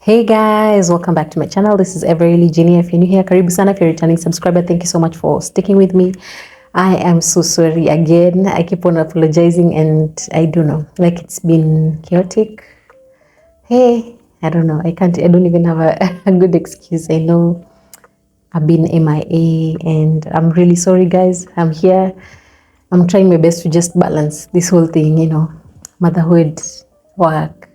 Hey guys, welcome back to my channel. This is Everly Jenny. If you're new here, karibu sana. If you're a returning subscriber, thank you so much for sticking with me. I am so sorry again. I keep on apologizing and I don't know, like it's been chaotic. Hey, I don't know. I don't even have a good excuse. I know I've been MIA and I'm really sorry guys. I'm here. I'm trying my best to just balance this whole thing, motherhood, work,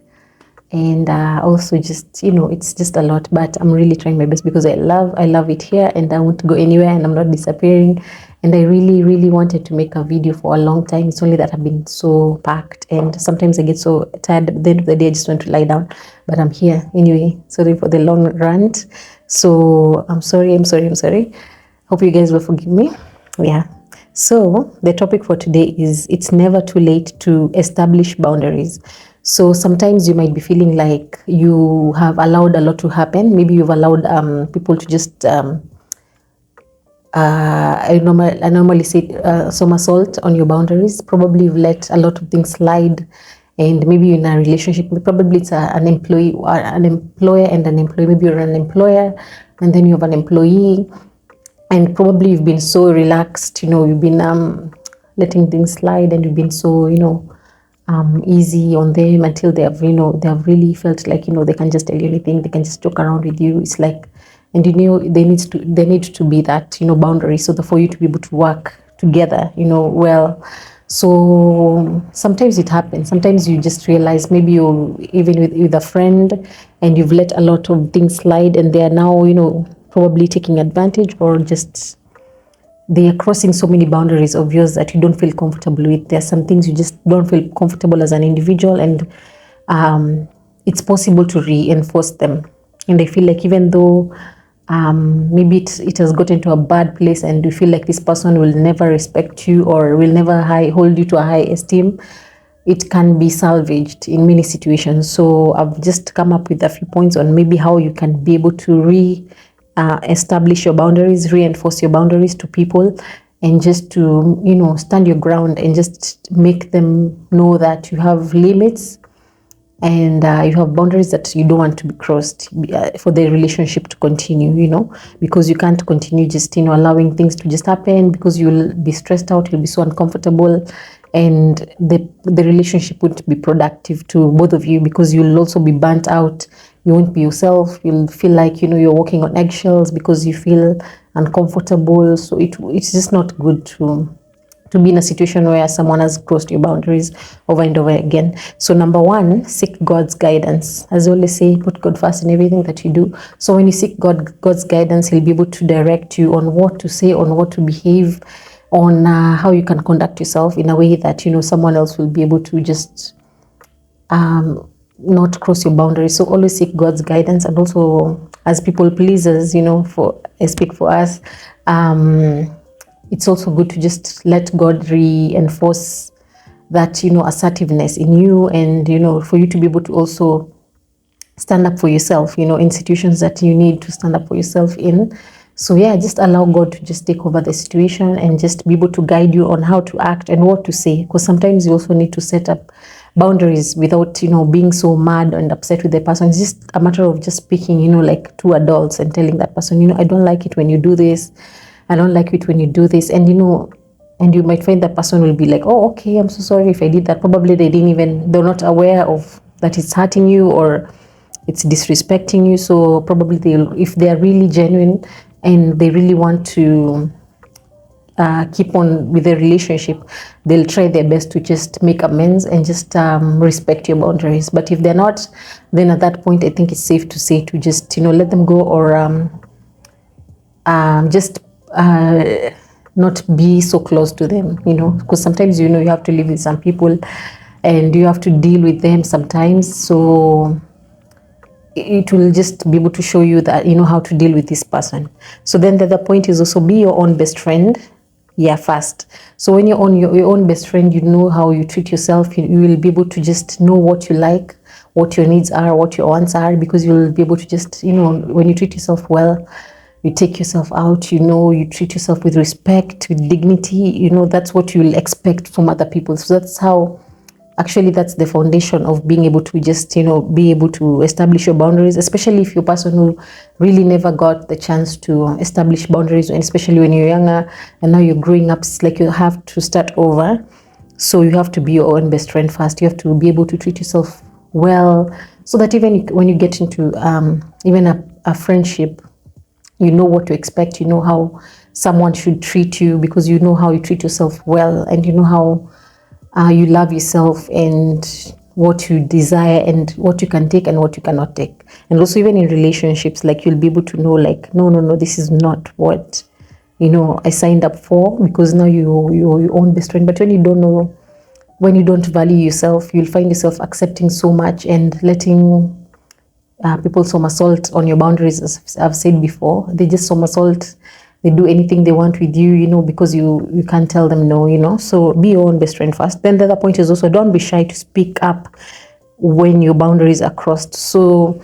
and also just it's just a lot, but I'm really trying my best because I love it here and I won't go anywhere and I'm not disappearing. And I really wanted to make a video for a long time. It's only that I've been so packed and sometimes I get so tired at the end of the day I just want to lie down, but I'm here anyway. Sorry for the long rant. So I'm sorry. Hope you guys will forgive me. Yeah. So the topic for today is it's never too late to establish boundaries. So sometimes you might be feeling like you have allowed a lot to happen. Maybe you've allowed people to just I normally say somersault on your boundaries. Probably you've let a lot of things slide, and maybe you're in a relationship. Probably it's an employee, or an employer and an employee. Maybe you're an employer, and then you have an employee, and probably you've been so relaxed. You've been letting things slide, and you've been so easy on them until they have really felt like they can just tell you anything, they can just joke around with you. It's like, and they need to be that boundary, so for you to be able to work together well. So sometimes it happens, sometimes you just realize, maybe you even with a friend, and you've let a lot of things slide and they are now probably taking advantage, or just they are crossing so many boundaries of yours that you don't feel comfortable with. There are some things you just don't feel comfortable as an individual, and it's possible to reinforce them. And I feel like even though maybe it has gotten to a bad place and you feel like this person will never respect you or will never hold you to a high esteem, it can be salvaged in many situations. So I've just come up with a few points on maybe how you can be able to establish your boundaries, reinforce your boundaries to people, and just to stand your ground and just make them know that you have limits, and you have boundaries that you don't want to be crossed for the relationship to continue, because you can't continue just allowing things to just happen, because you'll be stressed out, you'll be so uncomfortable, and the relationship won't be productive to both of you, because you'll also be burnt out. You won't be yourself. You'll feel like you're walking on eggshells because you feel uncomfortable. So it's just not good to be in a situation where someone has crossed your boundaries over and over again. So number one, seek God's guidance. As I always say, put God first in everything that you do. So when you seek God's guidance, He'll be able to direct you on what to say, on what to behave, on how you can conduct yourself in a way that someone else will be able to just not cross your boundaries. So always seek God's guidance. And also, as people pleasers, I speak for us, it's also good to just let God reinforce that assertiveness in you, and for you to be able to also stand up for yourself in institutions that you need to stand up for yourself in. So yeah, just allow God to just take over the situation and just be able to guide you on how to act and what to say, because sometimes you also need to set up boundaries without being so mad and upset with the person. It's just a matter of just speaking like two adults and telling that person, I don't like it when you do this, I don't like it when you do this. And and you might find that person will be like, oh, okay, I'm so sorry if I did that. Probably they're not aware of that it's hurting you or it's disrespecting you. So probably if they are really genuine and they really want to keep on with the relationship, they'll try their best to just make amends and just respect your boundaries. But if they're not, then at that point I think it's safe to say to just let them go, or just not be so close to them, because sometimes you have to live with some people and you have to deal with them sometimes. So it will just be able to show you that how to deal with this person. So then the other point is also be your own best friend. Yeah, first. So when you're on your own best friend, you know how you treat yourself. You will be able to just know what you like, what your needs are, what your wants are, because you'll be able to just when you treat yourself well, you take yourself out, you treat yourself with respect, with dignity, that's what you'll expect from other people. So that's how actually that's the foundation of being able to just, be able to establish your boundaries, especially if you're a person who really never got the chance to establish boundaries, and especially when you're younger and now you're growing up, it's like you have to start over. So you have to be your own best friend first. You have to be able to treat yourself well, so that even when you get into even a friendship, you know what to expect, you know how someone should treat you, because you know how you treat yourself well, and you know how you love yourself, and what you desire, and what you can take and what you cannot take. And also even in relationships, like you'll be able to know, like, no, this is not what I signed up for, because now you're your own best friend. But when you don't know, when you don't value yourself, you'll find yourself accepting so much and letting people somersault on your boundaries. As I've said before, they just somersault. They do anything they want with you, because you can't tell them no. So be your own best friend first. Then the other point is also, don't be shy to speak up when your boundaries are crossed. So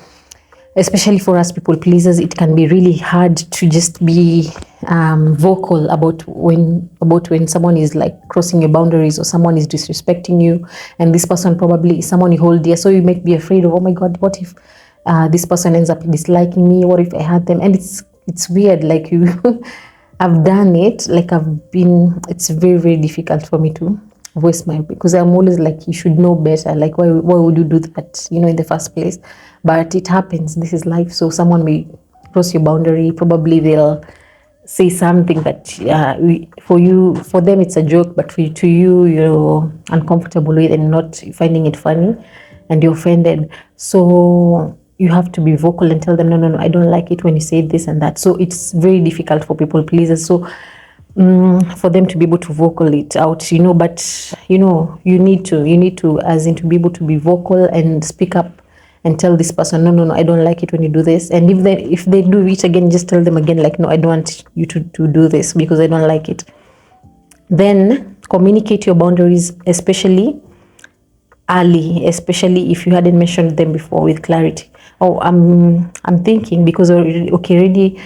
especially for us people pleasers, it can be really hard to just be vocal about when someone is like crossing your boundaries, or someone is disrespecting you, and this person probably is someone you hold dear. So you might be afraid of, oh my God, what if this person ends up disliking me? What if I hurt them? And it's weird, like you I've done it, like it's very, very difficult for me to voice because I'm always like, you should know better, like why would you do that, in the first place? But it happens, this is life. So someone may cross your boundary, probably they'll say something that for them it's a joke, but to you, you're uncomfortable with and not finding it funny, and you're offended. So you have to be vocal and tell them, no, I don't like it when you say this and that. So it's very difficult for people pleasers. So for them to be able to vocal it out, but you need to, as in, to be able to be vocal and speak up and tell this person, no, I don't like it when you do this. And if they do it again, just tell them again, like, no, I don't want you to do this because I don't like it. Then communicate your boundaries, especially early, especially if you hadn't mentioned them before, with clarity. Oh, I'm thinking, because already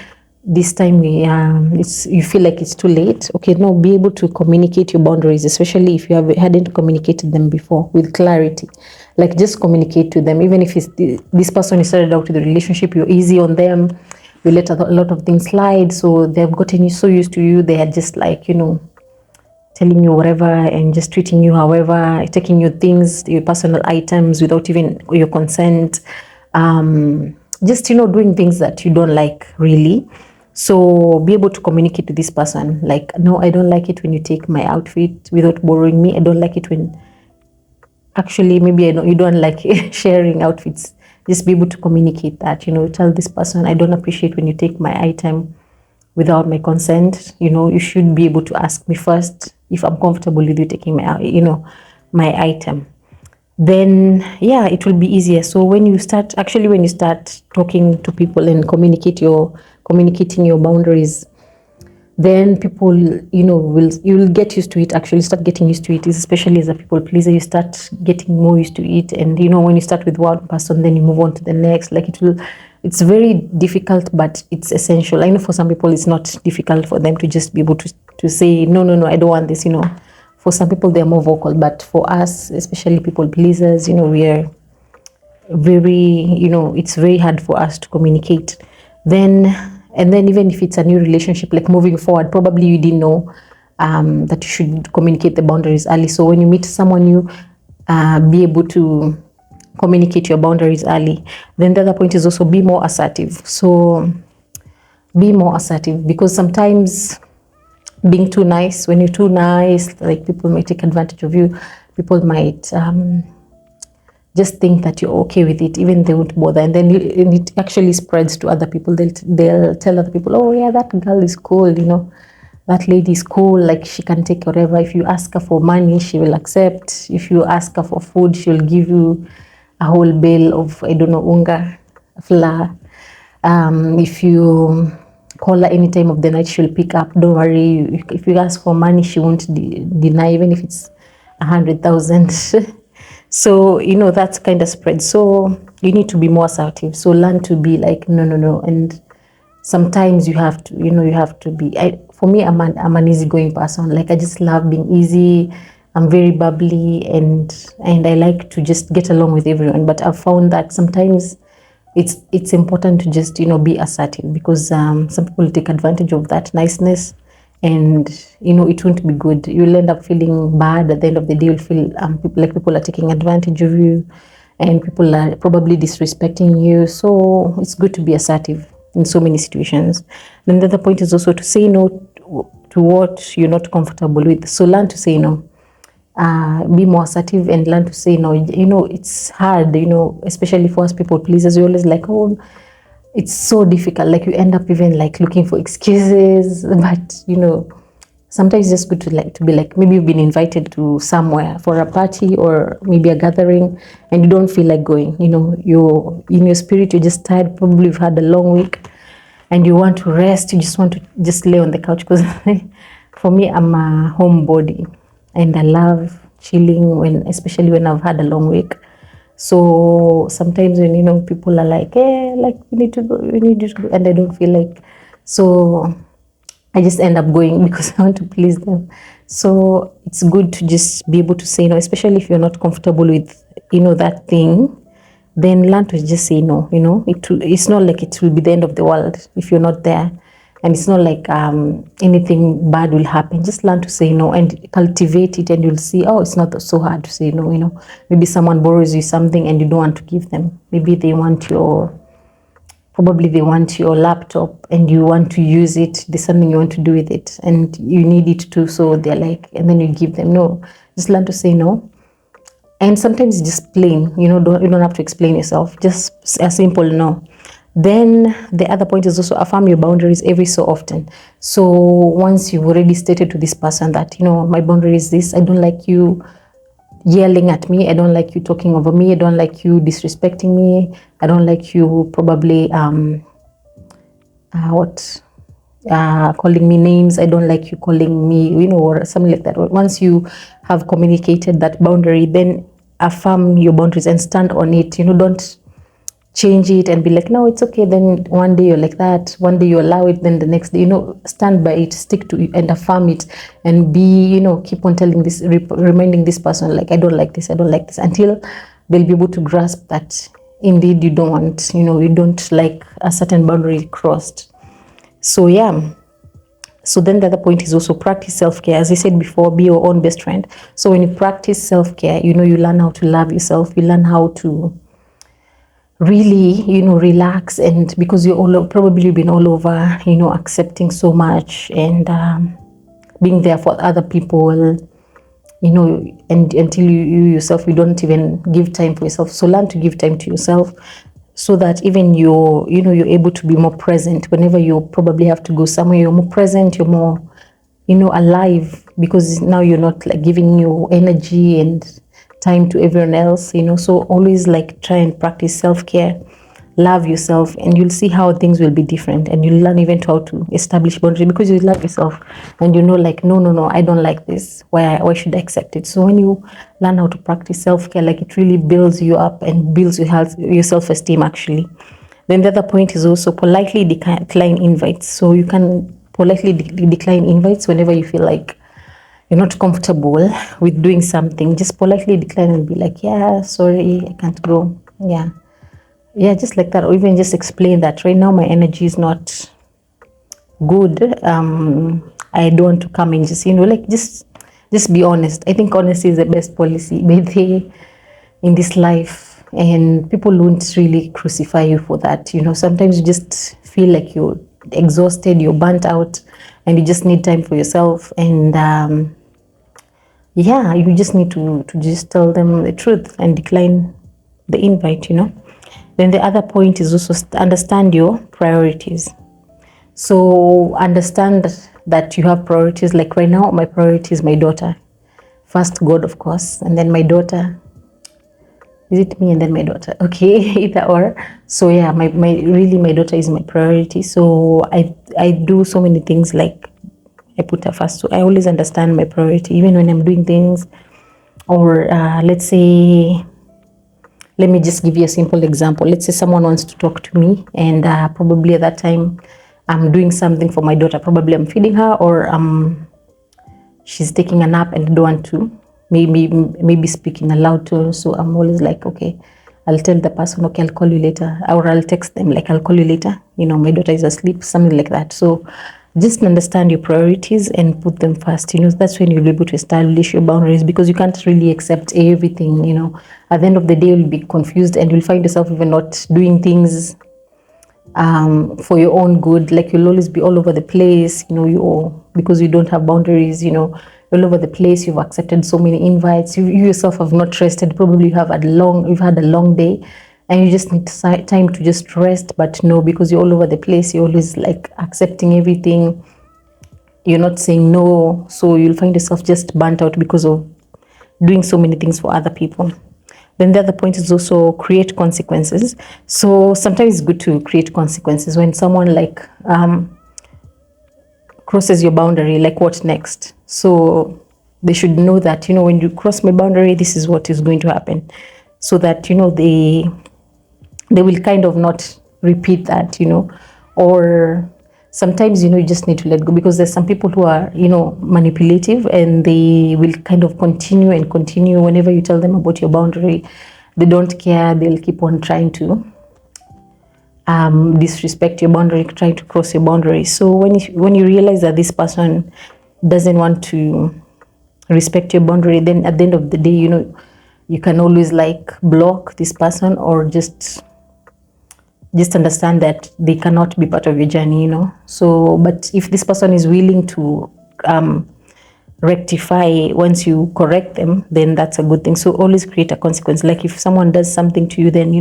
this time you feel like it's too late. Okay, no, be able to communicate your boundaries, especially if you hadn't communicated them before, with clarity. Like, just communicate to them. Even if it's this person you started out with the relationship, you're easy on them, you let a lot of things slide, so they've gotten so used to you, they are just like, telling you whatever and just treating you however, taking your things, your personal items without even your consent, just doing things that you don't like, really. So be able to communicate to this person, like, no, I don't like it when you take my outfit without borrowing me. I don't like it when, actually, maybe you don't like sharing outfits. Just be able to communicate that, tell this person, I don't appreciate when you take my item without my consent. You should be able to ask me first if I'm comfortable with you taking my item. Then it will be easier. So when you start talking to people and communicating your boundaries, then people you'll get used to it. Actually start getting used to it, especially as a people pleaser. You start getting more used to it, and when you start with one person, then you move on to the next. Like, it's very difficult, but it's essential. I know for some people it's not difficult for them to just be able to say no, I don't want this. For some people they're more vocal, but for us, especially people pleasers, we are very, it's very hard for us to communicate. And then even if it's a new relationship, like moving forward, probably you didn't know that you should communicate the boundaries early. So when you meet someone new, be able to communicate your boundaries early. Then the other point is also be more assertive. So be more assertive, because sometimes being too nice, when you're too nice, like, people might take advantage of you. People might just think that you're okay with it, even they won't bother, and then it actually spreads to other people. They'll tell other people, oh yeah, that girl is cool, that lady is cool, like, she can take whatever. If you ask her for money, she will accept. If you ask her for food, she'll give you a whole bale of, I don't know, unga, flour. If you call her any time of the night, she'll pick up. Don't worry. If you ask for money, she won't deny, even if it's 100,000. So that kind of spread. So you need to be more assertive. So learn to be like, no, and sometimes you have to, you have to be. For me, I'm an easygoing person. Like, I just love being easy. I'm very bubbly, and I like to just get along with everyone. But I've found that sometimes it's important to just be assertive, because some people take advantage of that niceness, and it won't be good. You'll end up feeling bad at the end of the day. You'll feel people are taking advantage of you, and people are probably disrespecting you. So it's good to be assertive in so many situations. Then the other point is also to say no to what you're not comfortable with. So learn to say no. Be more assertive and learn to say no. It's hard, especially for us people pleasers. We always like, oh, it's so difficult. Like you end up even like looking for excuses. But sometimes it's just good to be like, maybe you've been invited to somewhere for a party or maybe a gathering, and you don't feel like going. You're in your spirit, you're just tired. Probably you've had a long week, and you want to rest. You just want to just lay on the couch, because for me, I'm a homebody, and I love chilling especially when I've had a long week. So sometimes when people are like, like we need to go, and I don't feel like, so I just end up going because I want to please them. So it's good to just be able to say no, especially if you're not comfortable with that thing. Then learn to just say no. It's not like it will be the end of the world if you're not there, and it's not like anything bad will happen. Just learn to say no and cultivate it, and you'll see, oh, it's not so hard to say no. Maybe someone borrows you something and you don't want to give them. Maybe they want your laptop and you want to use it. There's something you want to do with it and you need it too, so they're like, and then you give them. No, just learn to say no. And sometimes just plain, you don't have to explain yourself, just a simple no. Then the other point is also affirm your boundaries every so often. So once you've already stated to this person that, my boundary is this, I don't like you yelling at me, I don't like you talking over me, I don't like you disrespecting me, I don't like you probably calling me names, I don't like you calling me, or something like that. Once you have communicated that boundary, then affirm your boundaries and stand on it. Don't change it and be like, no, it's okay. Then one day you're like that, one day you allow it, then the next day, stand by it, stick to it and affirm it, and be, keep on telling this, reminding this person, like, I don't like this, until they'll be able to grasp that indeed you don't want, you don't like a certain boundary crossed. So yeah. So then the other point is also practice self-care. As I said before, be your own best friend. So when you practice self-care, you learn how to love yourself. You learn how to really, relax. And because you're probably been all over, accepting so much and being there for other people, and until you yourself, you don't even give time for yourself. So learn to give time to yourself, so that even you're able to be more present whenever you probably have to go somewhere. You're more present, you're more, alive, because now you're not like giving your energy and time to everyone else, So always like try and practice self-care, love yourself, and you'll see how things will be different, and you'll learn even how to establish boundaries, because you love yourself and like, no, I don't like this. Why should I accept it? So when you learn how to practice self-care, like, it really builds you up and builds your health, your self-esteem actually. Then the other point is also politely decline invites. So you can politely decline invites whenever you feel like you're not comfortable with doing something. Just politely decline and be like, yeah, sorry, I can't go. Yeah, just like that. Or even just explain that right now my energy is not good. I don't want to come and just, like, just be honest. I think honesty is the best policy in this life, and people won't really crucify you for that. Sometimes you just feel like you're exhausted, you're burnt out, and you just need time for yourself. And yeah, you just need to just tell them the truth and decline the invite. Then the other point is also understand your priorities. So understand that you have priorities. Like right now, my priority is my daughter. First God, of course, and then my daughter. Is it me and then my daughter? Okay, either or. So yeah, my daughter is my priority. So I do so many things, like I put her first. So I always understand my priority, even when I'm doing things. Or let's say, let me just give you a simple example. Let's say someone wants to talk to me, and probably at that time I'm doing something for my daughter. Probably I'm feeding her, or she's taking a nap and I don't want to maybe speak in a loud tone. So I'm always like, okay, I'll tell the person, okay, I'll call you later, or I'll text them like, I'll call you later, my daughter is asleep, something like that. So just understand your priorities and put them first. That's when you'll be able to establish your boundaries, because you can't really accept everything. At the end of the day, you'll be confused and you'll find yourself even not doing things for your own good. Like, you'll always be all over the place, because you don't have boundaries, all over the place. You've accepted so many invites. You yourself have not rested. Probably you've had a long day, and you just need time to just rest. But no, because you're all over the place, you're always like accepting everything. You're not saying no. So you'll find yourself just burnt out because of doing so many things for other people. Then the other point is also create consequences. So sometimes it's good to create consequences when someone like crosses your boundary. Like, what next? So they should know that, when you cross my boundary, this is what is going to happen, so that they will kind of not repeat that. Or sometimes, you just need to let go, because there's some people who are, manipulative, and they will kind of continue and continue. Whenever you tell them about your boundary, they don't care. They'll keep on trying to disrespect your boundary, trying to cross your boundary. So when you realize that this person doesn't want to respect your boundary, then at the end of the day, you can always like block this person, or just understand that they cannot be part of your journey. So, but if this person is willing to rectify once you correct them, then that's a good thing. So always create a consequence. Like, if someone does something to you, then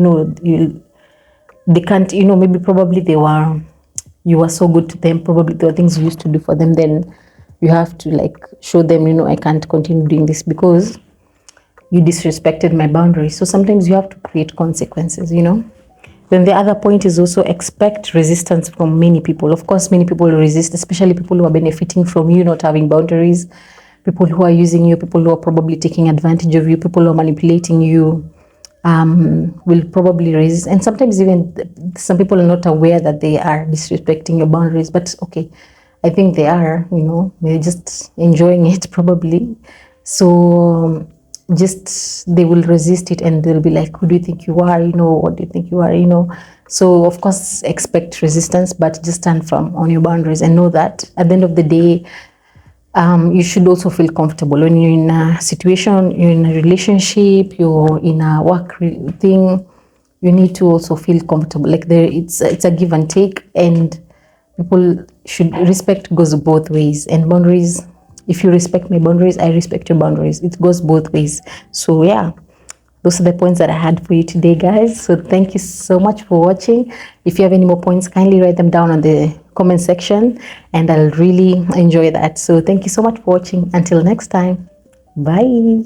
they can't, maybe probably you were so good to them, probably there were things you used to do for them, then you have to like show them, I can't continue doing this because you disrespected my boundaries. So sometimes you have to create consequences. Then the other point is also expect resistance from many people. Of course, many people resist, especially people who are benefiting from you not having boundaries, people who are using you, people who are probably taking advantage of you, people who are manipulating you, will probably resist. And sometimes even some people are not aware that they are disrespecting your boundaries, but okay, I think they are, they're just enjoying it probably. So just, they will resist it, and they'll be like, who do you think you are? What do you think you are? So of course, expect resistance, but just stand firm on your boundaries and know that at the end of the day, you should also feel comfortable when you're in a situation, you're in a relationship, you're in a work thing. You need to also feel comfortable. Like, it's a give and take, and people should respect. Goes both ways, and boundaries. If you respect my boundaries, I respect your boundaries. It goes both ways. So yeah, those are the points that I had for you today, guys. So thank you so much for watching. If you have any more points, kindly write them down on the comment section, and I'll really enjoy that. So thank you so much for watching. Until next time, bye.